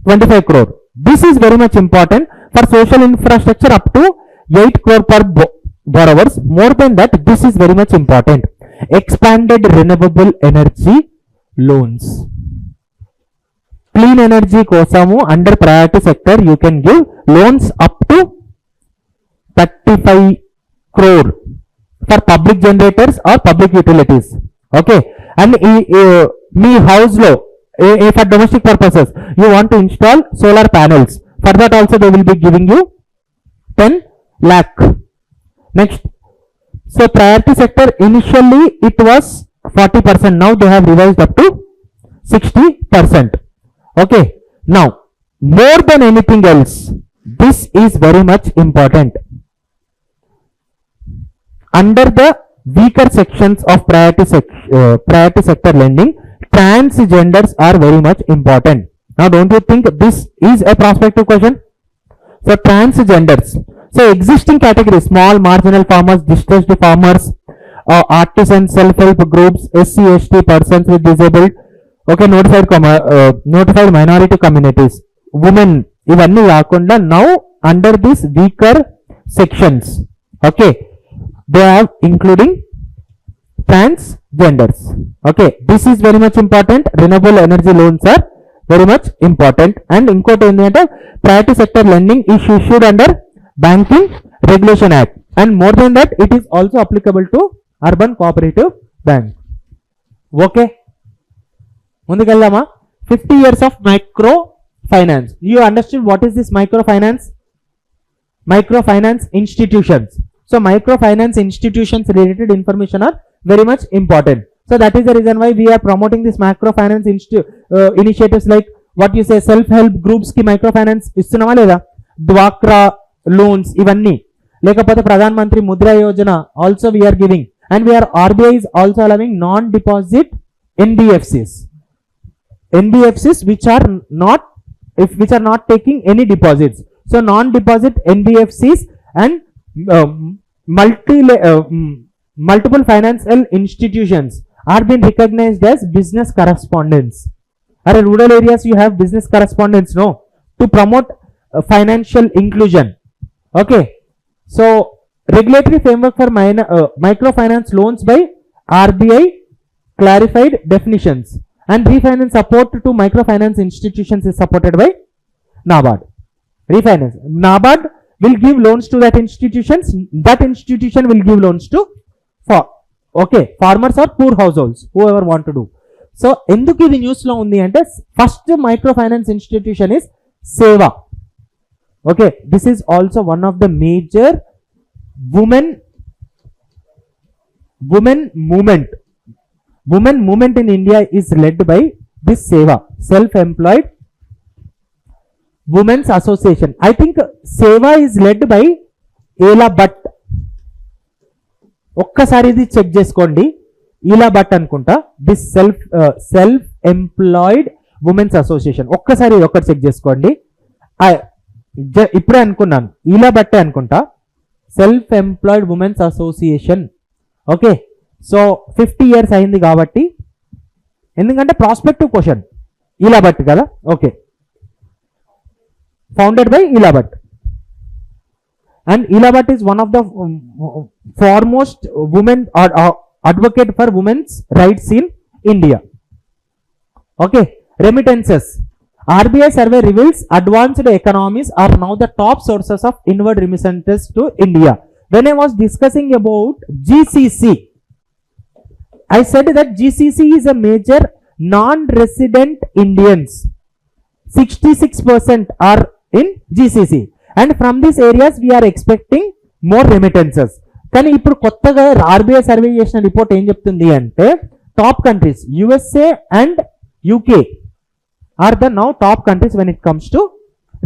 25 crore. This is very much important. For social infrastructure up to 8 crore per borrowers. More than that, this is very much important. Expanded renewable energy loans. Clean energy kosamu under priority sector you can give loans up to 35 crore for public generators or public utilities. Okay, and me house లో For domestic purposes, you want to install solar panels. For that also they will be giving you 10 lakh. Next, so priority sector initially it was 40%. Now they have revised up to 60%. Okay. Now, more than anything else, this is very much important. Under the weaker sections of priority sector lending, transgenders are very much important. Now, don't you think this is a prospective question? So, transgenders. So, existing categories: small marginal farmers, distressed farmers, artisans, self-help groups, SC, ST, persons with disabled, okay, notified minority communities, women, ఇవన్నీ కాకుండా now under this weaker sections, okay, they are including transgenders. Okay, this is very much important. Renewable energy loans are very much important. And ఇంకోటి ఏంటంటే priority sector lending is issued under Banking Regulation Act, and more than that it is also applicable to urban cooperative bank. Okay, ముందుకెళ్దామా? 50 years of micro finance. You understood what is this microfinance? Microfinance institutions. So microfinance institutions related information are very much important. So that is the reason why we are promoting this microfinance initiatives, like what you say, self-help groups ki microfinance ఇస్తున్నామా లేదా? డ్వాక్రా loans ఇవన్నీ, లేకపోతే Pradhan Mantri Mudra Yojana also we are giving, and we are RBI is also allowing non-deposit NBFCs which are not taking any deposits. So non-deposit NBFCs and multiple financial institutions are being recognized as business correspondents. Or in rural areas you have business correspondents, no, to promote financial inclusion. Okay, so regulatory framework for microfinance loans by RBI clarified definitions, and refinance support to microfinance institutions is supported by NABARD. Refinance, NABARD will give loans to that institutions will give loans to farmers or poor households, whoever want to do. So ఎందుకు ఇది news లో ఉంది అంటే, first micro finance institution is సేవా. Okay, this is also one of the major women movement in India is led by this seva, self-employed women's association. I think seva is led by Ela Bhatt. ఒక్కసారి ఇది check చేసుకోండి, ఇలా but అనుకుంటా, this self employed women's association. ఒక్కసారి ఇది ఒక్కటి check చేసుకోండి. ఇప్పుడే అనుకున్నాను, ఇలా బట్టే అనుకుంటా, self employed women's association. Okay, so 50 years అయింది కాబట్టి, ఎందుకంటే ప్రాస్పెక్టివ్ క్వశ్చన్, ఇలా బట్ కదా. ఓకే, ఫౌండెడ్ బై ఇలా but. And Ela Bhatt is one of the foremost women advocate for women's rights in India. Okay, remittances. RBI survey reveals advanced economies are now the top sources of inward remittances to India. When I was discussing about GCC, I said that GCC is a major non-resident Indians. 66% are in GCC. And from these areas we are expecting more remittances. కానీ ఇప్పుడు కొత్తగా RBI survey చేసిన report ఏం చెప్తుంది అంటే, top countries USA and UK are the now top countries when it comes to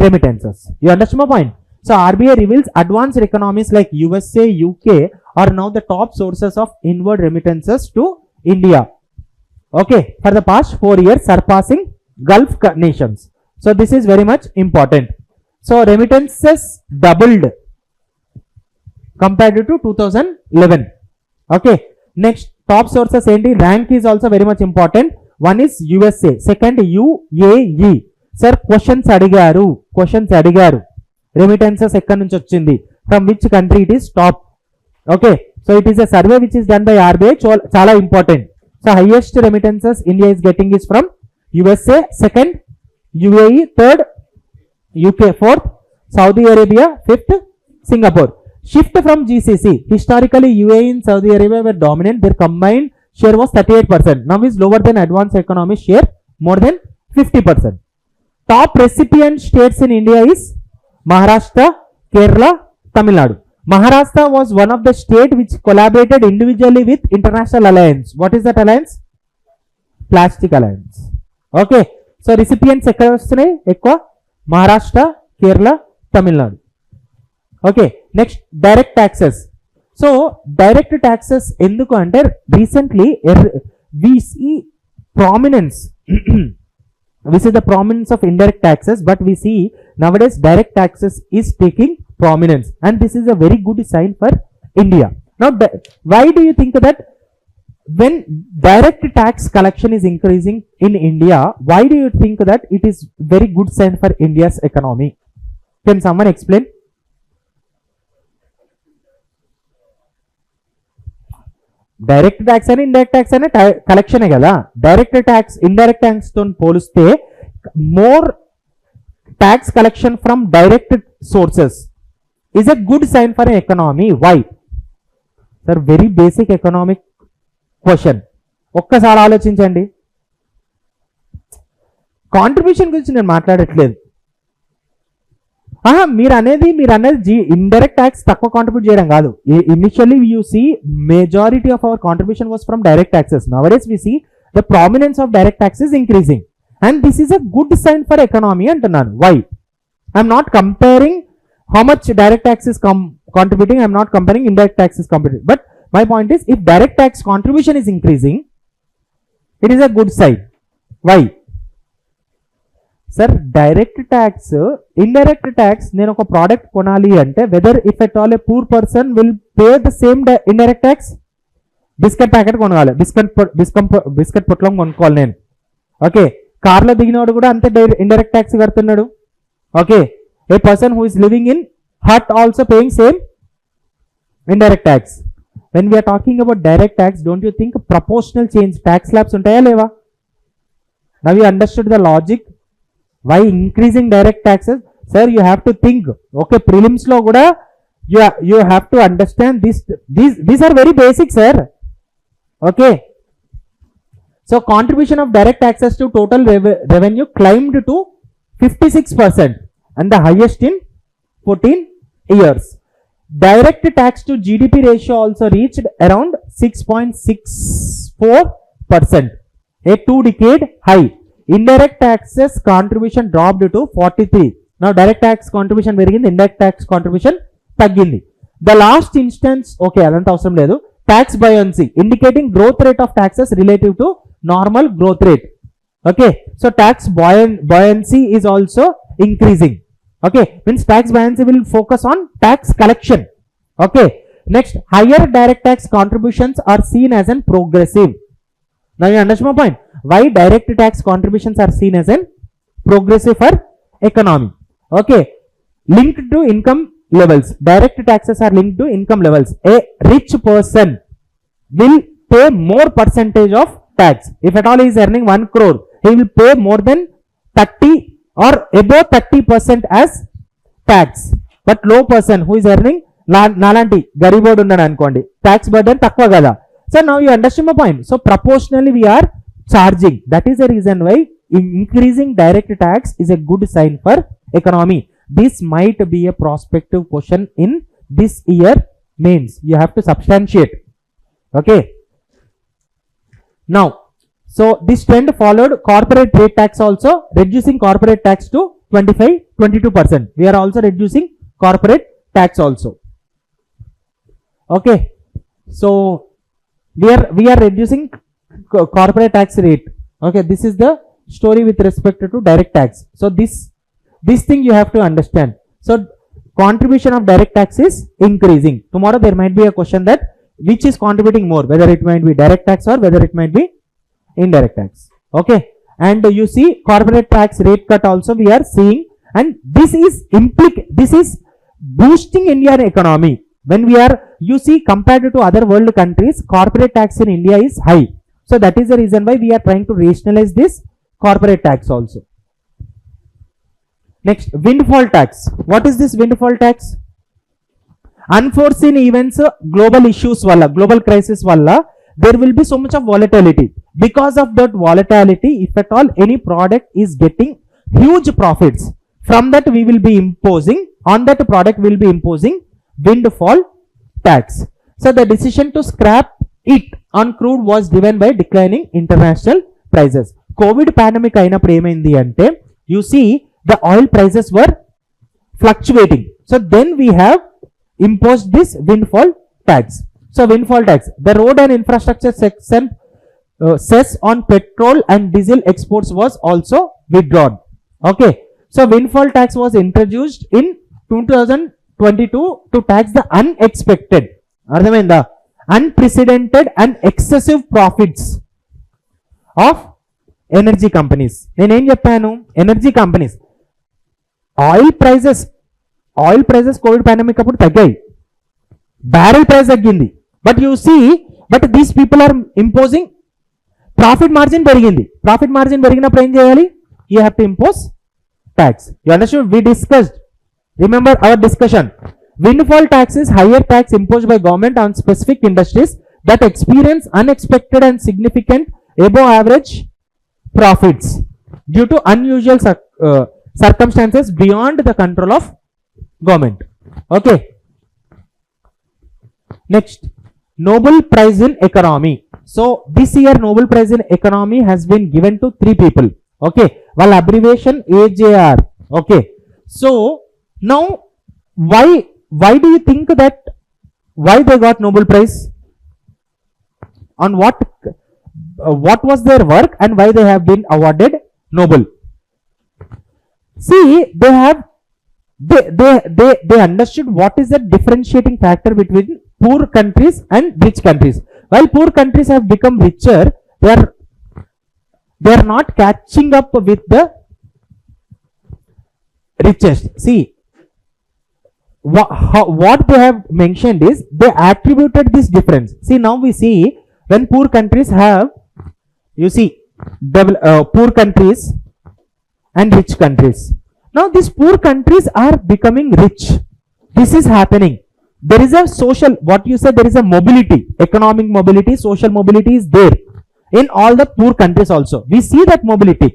remittances. You understand my point? So RBI reveals advanced economies like USA, UK are now the top sources of inward remittances to India. Okay, for the past 4 years surpassing Gulf nations. So this is very much important. So remittances doubled compared to 2011. Okay, next top sources enti, rank is also very much important. One is USA, second UAE. Sir, questions adigaru, remittances ekkadi nunchi vachindi, from which country it is top. Okay, so it is a survey which is done by RBI, chala important. So highest remittances India is getting is from USA, second UAE, third UK, fourth Saudi Arabia, fifth Singapore. Shift from GCC. Historically UAE and Saudi Arabia were dominant. Their combined share was 38%. Now is lower than advanced economy share more than 50%. Top recipient states in India is Maharashtra, Kerala, Tamil Nadu. Maharashtra was one of the state which collaborated individually with International Alliance. What is that alliance? Plastic Alliance. Okay. So recipients ekkada vastunayi ekkuva Maharashtra, Kerala, Tamil Nadu. Okay. Next, direct taxes. So direct taxes enduku ante recently we see prominence we see the prominence of indirect taxes, but we see nowadays direct taxes is taking prominence, and this is a very good sign for India. Now why do you think that when direct tax collection is increasing in India, why do you think that it is very good sign for India's economy? Can someone explain? Direct tax అని indirect tax అనే కలెక్షనే కదా. Direct tax indirect tax తో పోలిస్తే more tax collection from direct sources is a good sign for economy. Why sir? Very basic economic question. ఒక్కసారి ఆలోచించండి. Contribution గురించి నేను మాట్లాడట్లేదు. మీరు అనేది ఇండైరెక్ట్ ట్యాక్స్ తక్కువ కాంట్రిబ్యూట్ చేయడం కాదు. Initially you see majority of our contribution was from direct taxes. Nowadays we see the prominence of direct tax is increasing, and this is a good sign for economy అంటున్నాను. Why? I'm not comparing how much direct tax is contributing. I'm not comparing indirect tax is contributing. But my point is, if direct tax contribution is increasing, it is a good sign. Why? Sir, direct tax, indirect tax, నేను ఒక product కొనాలి అంటే whether if at all a poor person will pay the same indirect tax. Biscuit packet కొనాలి, biscuit పొట్లం కొనుక్కోవాలి నేను. Okay, కార్లో దిగినవాడు కూడా అంతే ఇండైరెక్ట్ ట్యాక్స్ కడుతున్నాడు. Okay, a person who is living in hut also paying same indirect tax. When we're talking about direct tax, don't you think proportional change tax slabs ఉంటాయా లేవా? Now you understood the logic. Why increasing direct taxes? Sir, you have to think. Okay, prelims lo kuda you have to understand this. These are very basic, sir. Okay. So contribution of direct taxes to total revenue climbed to 56% and the highest in 14 years. Direct tax to GDP ratio also reached around 6.64%, a 2-decade high. Indirect taxes contribution dropped to 43. Now direct tax contribution పెరిగింది, indirect tax contribution తగ్గింది. The last instance, okay, అదంతా అవసరం లేదు. Tax buoyancy indicating growth rate of taxes relative to normal growth rate. Okay, so tax buoyancy is also increasing. Okay, means tax buoyancy will focus on tax collection. Okay, next, higher direct tax contributions are seen as an progressive. Now you understand my point? Why direct tax contributions are seen as an progressive for economy? Okay, linked to income levels. Direct taxes are linked to income levels. A rich person will pay more percentage of tax. If at all he is earning 1 crore, he will pay more than 30 or above 30% as tax. But low person who is earning nalanti garibodu unnadu anukondi, tax burden takva kada. So now you understand my point. So proportionally we are charging. That is the reason why increasing direct tax is a good sign for economy. This might be a prospective question in this year mains. You have to substantiate. Okay. Now, so this trend followed corporate rate tax also, reducing corporate tax to 25-22%. We are also reducing corporate tax also. Okay. So we are reducing corporate tax rate. Okay, this is the story with respect to direct tax. So this thing you have to understand. So contribution of direct tax is increasing. Tomorrow there might be a question that which is contributing more, whether it might be direct tax or whether it might be indirect tax. Okay, and you see corporate tax rate cut also we are seeing, and this is boosting Indian economy. When we are, you see, compared to other world countries, corporate tax in India is high. So that is the reason why we are trying to rationalize this corporate tax also. Next, windfall tax. What is this windfall tax? Unforeseen events, global issues walla, global crisis walla, there will be so much of volatility. Because of that volatility, if at all any product is getting huge profits, from that we will be imposing, on that product we will be imposing windfall tax. So the decision to scrap it on crude was driven by declining international prices. COVID pandemic అయినప్పుడు ఏమైంది అంటే, you see the oil prices were fluctuating. So then we have imposed this windfall tax. So windfall tax, the road and infrastructure section cess on petrol and diesel exports was also withdrawn. Okay, so windfall tax was introduced in 2022 to tax the unexpected, అర్థమైందా, unprecedented and excessive profits of energy companies. నేనేం చెప్పాను, energy companies oil prices COVID pandemic అప్పుడు తగ్గాయి, barrel price తగ్గింది, but you see but these people are imposing profit margin పెరిగింది. Profit margin పెరిగినప్పుడు ఏం చేయాలి, you have to impose tax. You understand, we discussed, remember our discussion. Windfall tax is higher tax imposed by government on specific industries that experience unexpected and significant above average profits due to unusual circumstances beyond the control of government. Okay. Next, Nobel Prize in Economy. So this year Nobel Prize in Economy has been given to 3 people. Okay, well, abbreviation AJR. Okay, so now why do you think that why they got Nobel Prize, on what was their work and why they have been awarded Nobel? See, they understood what is the differentiating factor between poor countries and rich countries. While poor countries have become richer, they are not catching up with the richest. See, what they have mentioned is they attributed this difference. See, now we see when poor countries have, you see, poor countries and rich countries. Now these poor countries are becoming rich. This is happening. There is a social, what you said, there is a mobility, economic mobility, social mobility is there in all the poor countries also. We see that mobility,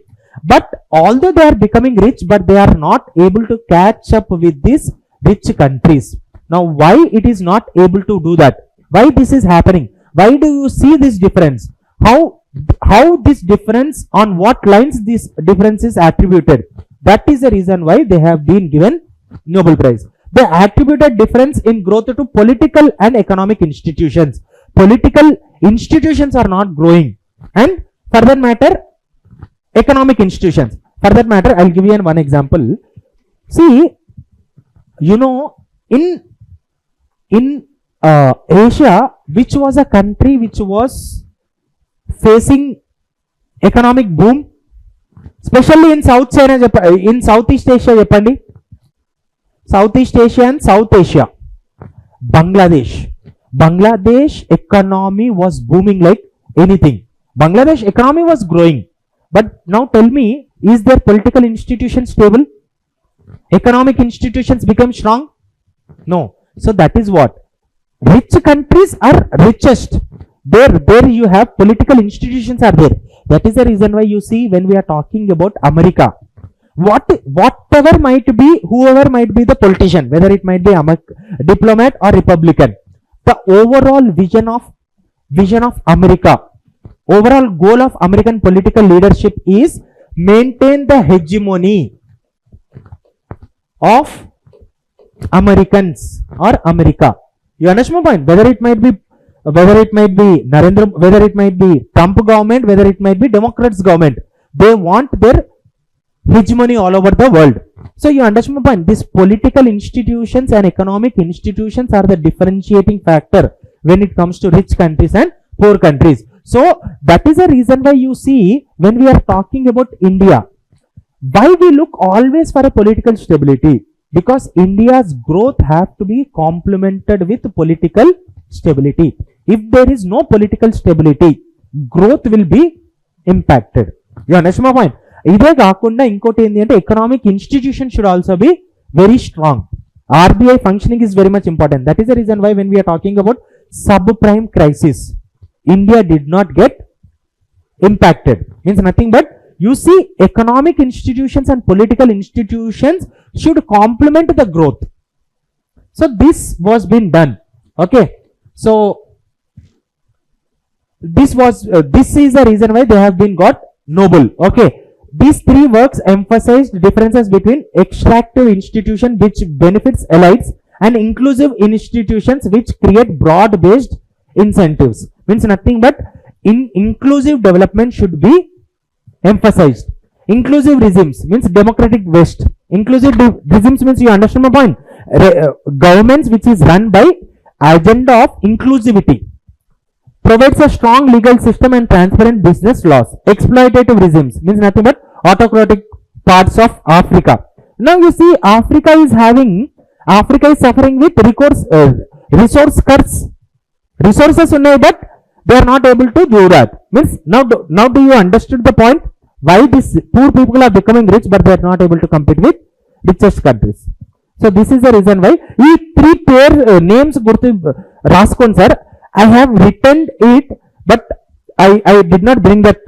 but although they are becoming rich, but they are not able to catch up with this rich countries. Now why it is not able to do that, why this is happening, why do you see this difference, how this difference, on what lines this difference is attributed? That is the reason why they have been given Nobel Prize. They attributed difference in growth to political and economic institutions. Political institutions are not growing, and for that matter economic institutions. For that matter, I'll give you one example. See, you know, in Asia, which was a country which was facing economic boom, especially in South China, in Southeast Asia, చెప్పండి, Southeast Asia and South Asia. Bangladesh economy was booming like anything. Bangladesh economy was growing, but now tell me, is their political institution stable? Economic institutions become strong? No. So that is what, rich countries are richest, there you have political institutions are there. That is the reason why you see when we are talking about America, whatever might be, whoever might be the politician, whether it might be a diplomat or Republican, the overall vision of America, overall goal of American political leadership is maintain the hegemony of Americans or America. You understand my point? Whether it might be Narendra, whether it might be Trump government, whether it might be Democrats government, they want their hegemony all over the world. So you understand my point? These political institutions and economic institutions are the differentiating factor when it comes to rich countries and poor countries. So that is the reason why you see when we are talking about India, why we look always for a political stability, because India's growth have to be complemented with political stability. If there is no political stability, growth will be impacted. You understand my point? ఇదే కాకుండా ఇంకోటి ఏంటి అంటే economic institution should also be very strong. RBI functioning is very much important. That is the reason why when we are talking about subprime crisis, India did not get impacted. Means nothing but you see economic institutions and political institutions should complement the growth. So this was been done. Okay. So this is the reason why they have been got Nobel. Okay. These three works emphasized differences between extractive institution which benefits elites and inclusive institutions which create broad-based incentives. Means nothing but inclusive development should be emphasized. Inclusive regimes means democratic West. Inclusive regimes means, you understand my point. Governments which is run by agenda of inclusivity provides a strong legal system and transparent business laws. Exploitative regimes means nothing but autocratic parts of Africa. Now you see Africa is suffering with resource cuts. Resources ఉన్నాయి, but they are not able to do that. Means now do you understood the point? Why these poor people are becoming rich but they are not able to compete with richest countries. So this is the reason why. ఈ three pair names గుర్తు రాసుకోండి sir. I have written it, but I did not bring that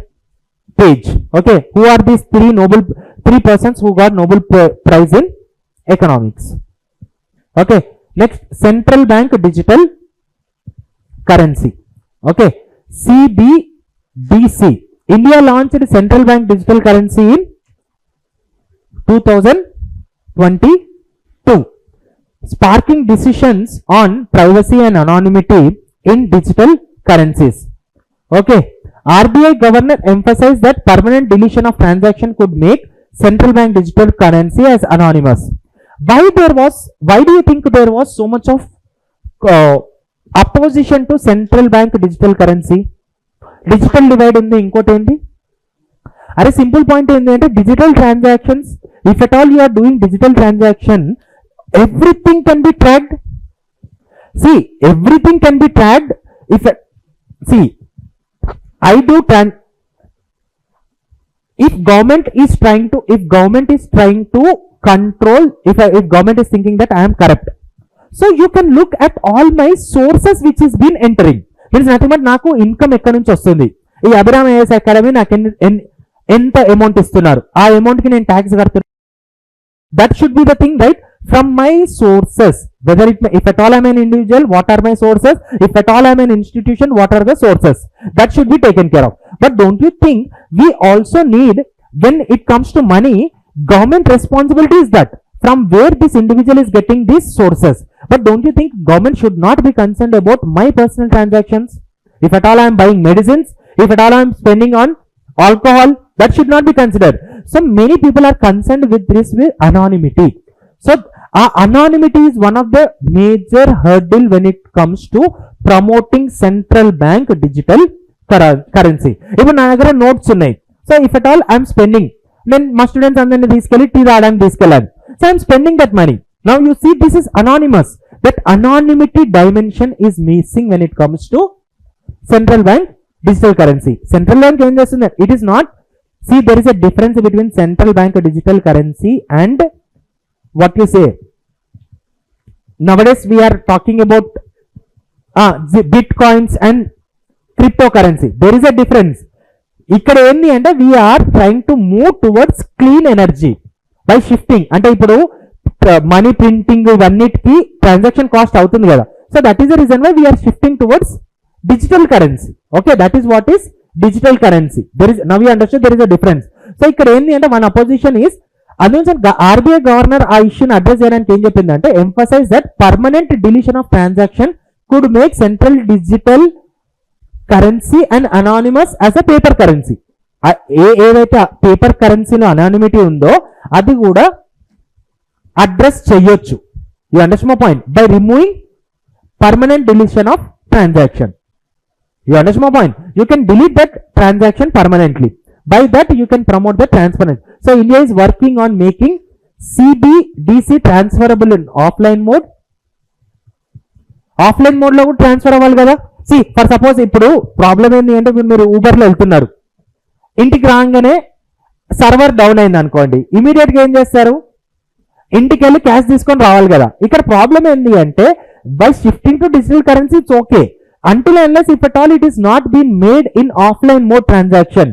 page. Okay, who are these three persons who got Nobel Prize in economics? Okay, next, central bank digital currency. Okay, CBDC. India launched central bank digital currency in 2022, sparking decisions on privacy and anonymity in digital currencies. Okay, RBI governor emphasized that permanent deletion of transaction could make central bank digital currency as anonymous. Why do you think there was so much of opposition to central bank digital currency? Digital divide ఉంది, ఇంకోటి ఏంటి? అరే simple point ఏంటంటే digital transactions, if at all you are doing digital transaction, everything can be tracked. See, everything can be tracked. If government is trying to control, if government is thinking that I am corrupt, so you can look at all my sources which is been entering. Means nothing but నాకు income ఎక్కడి నుంచి వస్తుంది, ఈ Abhiram IAS academy నాకు ఎంత amount ఇస్తున్నారు, ఆ amount కి నేను ట్యాక్స్ కడుతున్నాను. That should be the thing, right? From my sources, whether if at all I am an individual, what are my sources? If at all I am an institution, what are the sources? That should be taken care of. But don't you think we also need, when it comes to money, government responsibility is that from where this individual is getting these sources? But don't you think government should not be concerned about my personal transactions? If at all I am buying medicines, if at all I am spending on alcohol, that should not be considered. So many people are concerned with this with anonymity. So anonymity is one of the major hurdle when it comes to promoting central bank digital currency. Even నా దగ్గర notes ఉన్నాయి. So if at all I am spending, then my students అందరిని తీసుకెళ్ళి tea తాగడానికి తీసుకెళ్ళాలి. So I am spending that money. Now you see this is anonymous. That anonymity dimension is missing when it comes to central bank digital currency. Central bank ఏం చేస్తుంది? It is not. See, there is a difference between central bank digital currency and what you say. Nowadays we are talking about bitcoins and cryptocurrency. There is a difference. ఇక్కడ ఏంటి అంటే we are trying to move towards clean energy by shifting. అంటే ఇప్పుడు money printing ఇవన్నిటికి transaction cost అవుతుంది కదా. So that is the reason why we're shifting towards digital currency. Okay, that is what is digital currency. There is now you understand there is a difference. సో ఇక్కడ ఏంటి అంటే మన opposition is అందులో RBI governor ఆ ఇష్యూని address చేయడానికి ఏం చెప్పిందంటే emphasize that permanent deletion of transaction could make central digital currency and anonymous as a paper currency. ఏదైతే పేపర్ కరెన్సీలో అనానిమిటీ ఉందో అది కూడా అడ్రస్ చేయొచ్చు. You understand my point? By removing permanent deletion of transaction. You understand my point? You can delete that transaction permanently. By that you can promote the transparency. So India is working on making CBDC transferable in offline mode. Offline mode లో కూడా transfer అవ్వాలి కదా. See, for suppose ఇప్పుడు problem ఏంటి అంటే మీరు ఊబర్లో వెళ్తున్నారు, ఇంటికి రాగానే సర్వర్ డౌన్ అయింది అనుకోండి, ఇమీడియట్గా ఏం చేస్తారు? ఇంటికి వెళ్ళి క్యాష్ తీసుకొని రావాలి కదా. ఇక్కడ ప్రాబ్లం ఏంటి అంటే by shifting to digital currency it's okay. until unless if at all it is not been made in offline mode transaction,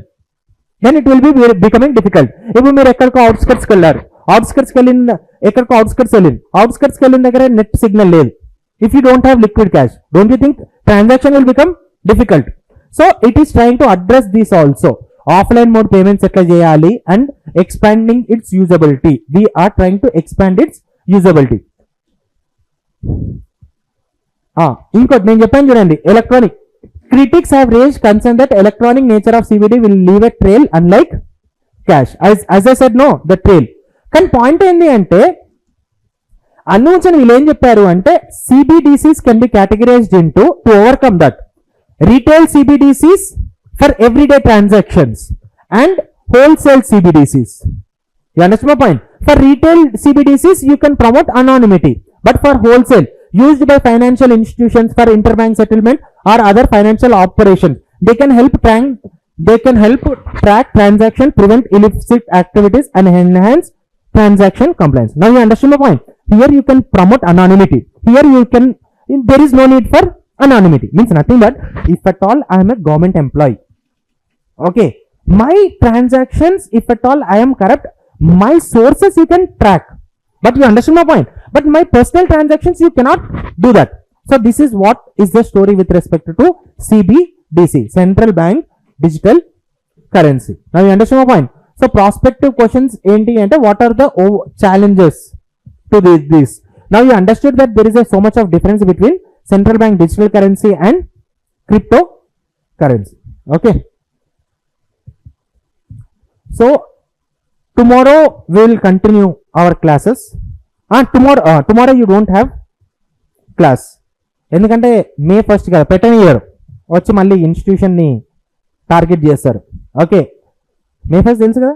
then it will be becoming difficult. ఇప్పుడు మీరు ఎక్కడికో అవుట్స్కట్స్కి వెళ్ళారు, అవుట్స్కట్స్కి వెళ్ళిన ఎక్కడికో అవుట్స్కట్స్కి వెళ్ళిన దగ్గర నెట్ సిగ్నల్ లేదు. If you don't have liquid cash, don't you think transaction will become difficult? So it is trying to address this also. Offline mode payments ఎట్లా చేయాలి and expanding its usability. We're trying to expand its usability. ఇంకోటి నేను చెప్పాను చూడండి, electronic. Critics have raised concern that electronic nature of CBDC will leave a trail unlike cash. As I said know the trail. కానీ point ఏంటి అంటే అనుచన వీళ్ళు ఏం చెప్పారు అంటే CBDCs can be categorized into to overcome that retail CBDCs for everyday transactions and wholesale CBDCs. You understand my point? For retail CBDCs, you can promote anonymity, but for wholesale, used by financial institutions for interbank settlement or other financial operations, they can help track transaction, prevent illicit activities, and enhance transaction compliance. Now you understand my point? Here you can promote anonymity. Here there is no need for anonymity. Means nothing but if at all I am a government employee, okay, my transactions, if at all I am corrupt, my sources you can track, but you understand my point? But my personal transactions you cannot do that. So this is what is the story with respect to CBDC, central bank digital currency. Now you understand my point? So prospective questions enti ante what are the challenges to this. Now you understood that there is so much of difference between central bank digital currency and cryptocurrency. Okay, so tomorrow we will continue our classes. Tomorrow you don't have class ఎందుకంటే మే 1st కదా, పెట్టని year వచ్చి మళ్ళీ ఇన్స్టిట్యూషన్ని target చేస్తారు. Okay, మే 1st తెలుసు కదా.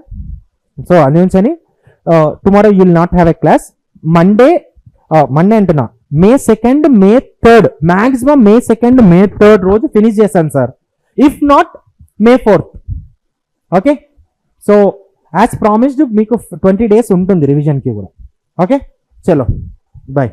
So అందుకని tomorrow you will not have a class. Monday అంటున్నా మే 2nd, మే 3rd, మ్యాక్సిమం మే 2nd, మే 3rd రోజు ఫినిష్ చేస్తాను sir. If not may 4th. Okay, so as promised మీకు 20 days ఉంటుంది రివిజన్కి కూడా. ఓకే, చలో బాయ్.